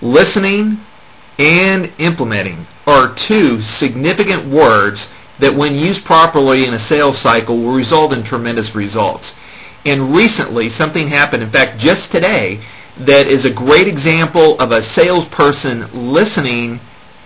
Listening and implementing are two significant words that when used properly in a sales cycle will result in tremendous results. And recently something happened, in fact just today, that is a great example of a salesperson listening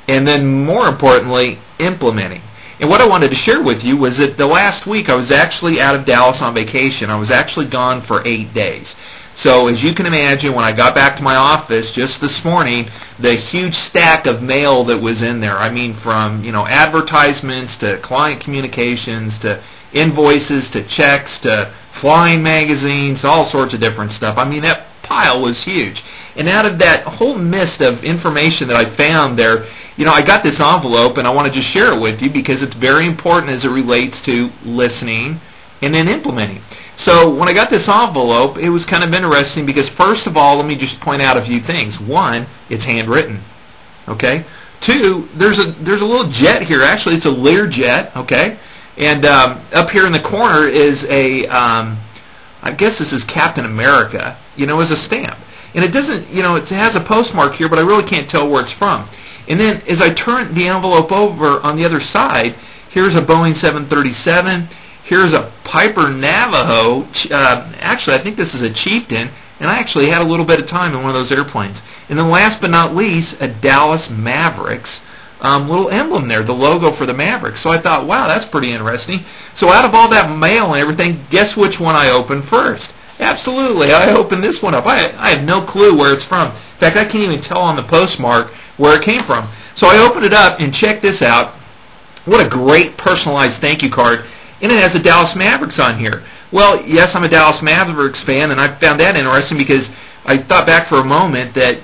and then more importantly implementing. And what I wanted to share with you was that the last week I was actually out of Dallas on vacation. I was actually gone for 8 days. So as you can imagine, when I got back to my office just this morning, the huge stack of mail that was in there, I mean from advertisements to client communications to invoices to checks to flying magazines, all sorts of different stuff. I mean, that pile was huge. And out of that whole mist of information that I found there, I got this envelope and I want to just share it with you because it's very important as it relates to listening and then implementing. So when I got this envelope, it was kind of interesting because first of all, let me just point out a few things. One, it's handwritten. Okay. Two, there's a little jet here. Actually, it's a Learjet. Okay. And up here in the corner is a, I guess this is Captain America, as a stamp. And it doesn't, it has a postmark here, but I really can't tell where it's from. And then as I turn the envelope over on the other side, here's a Boeing 737. Here's a Piper Navajo. Actually, I think this is a Chieftain, and I actually had a little bit of time in one of those airplanes. And then last but not least, a Dallas Mavericks little emblem there, the logo for the Mavericks. So I thought, wow, that's pretty interesting. So out of all that mail and everything, guess which one I opened first? Absolutely, I opened this one up. I have no clue where it's from. In fact, I can't even tell on the postmark where it came from. So I opened it up and check this out. What a great personalized thank you card. And it has the Dallas Mavericks on here. Well, yes, I'm a Dallas Mavericks fan, and I found that interesting because I thought back for a moment that,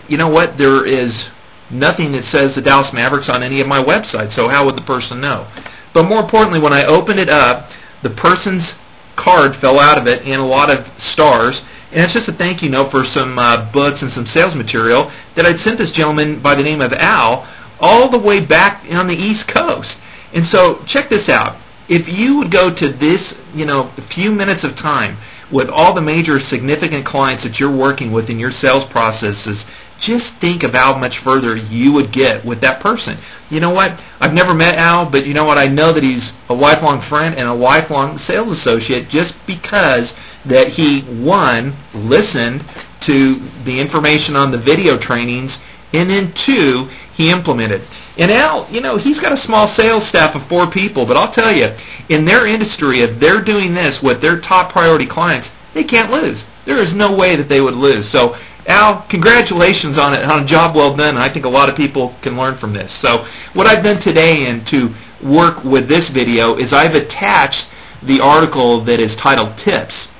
there is nothing that says the Dallas Mavericks on any of my websites, so how would the person know? But more importantly, when I opened it up, the person's card fell out of it and a lot of stars, and it's just a thank you note for some books and some sales material that I'd sent this gentleman by the name of Al all the way back on the East Coast. And so check this out. If you would go to this, a few minutes of time with all the major significant clients that you're working with in your sales processes, just think of how much further you would get with that person. You know what? I've never met Al, but you know what? I know that he's a lifelong friend and a lifelong sales associate just because that he, one, listened to the information on the video trainings, and then two, he implemented. And Al, he's got a small sales staff of 4 people, but I'll tell you, in their industry, if they're doing this with their top priority clients, they can't lose. There is no way that they would lose. So, Al, congratulations on it, on a job well done. I think a lot of people can learn from this. So, what I've done today and to work with this video is I've attached the article that is titled Tips.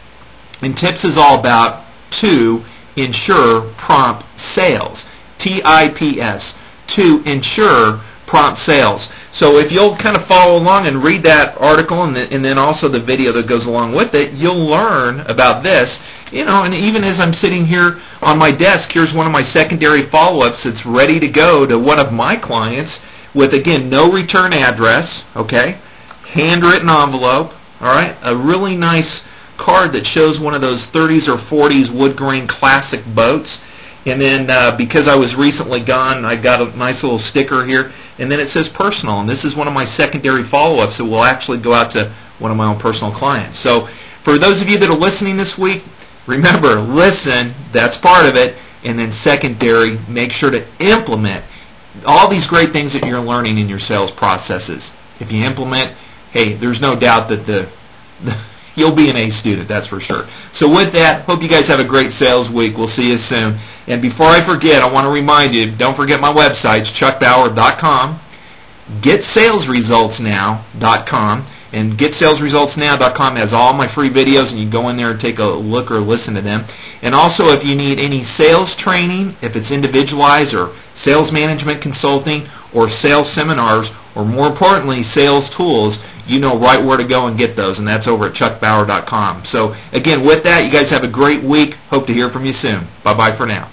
And Tips is all about to ensure prompt sales. TIPS. To ensure prompt sales. So if you'll kind of follow along and read that article and then also the video that goes along with it, you'll learn about this. And even as I'm sitting here on my desk, here's one of my secondary follow-ups that's ready to go to one of my clients with, again, no return address, okay, handwritten envelope, all right, a really nice card that shows one of those 30s or 40s wood grain classic boats. And then because I was recently gone, I got a nice little sticker here. And then it says personal. And this is one of my secondary follow-ups that will actually go out to one of my own personal clients. So for those of you that are listening this week, remember, listen, that's part of it. And then secondary, make sure to implement all these great things that you're learning in your sales processes. If you implement, hey, there's no doubt that you'll be an A student, that's for sure. So with that, hope you guys have a great sales week. We'll see you soon. And before I forget, I want to remind you, don't forget my website, it's chuckbauer.com, getsalesresultsnow.com, and getsalesresultsnow.com has all my free videos, and you go in there and take a look or listen to them. And also, if you need any sales training, if it's individualized or sales management consulting or sales seminars, or more importantly, sales tools, you know right where to go and get those, and that's over at chuckbauer.com. So again, with that, you guys have a great week. Hope to hear from you soon. Bye-bye for now.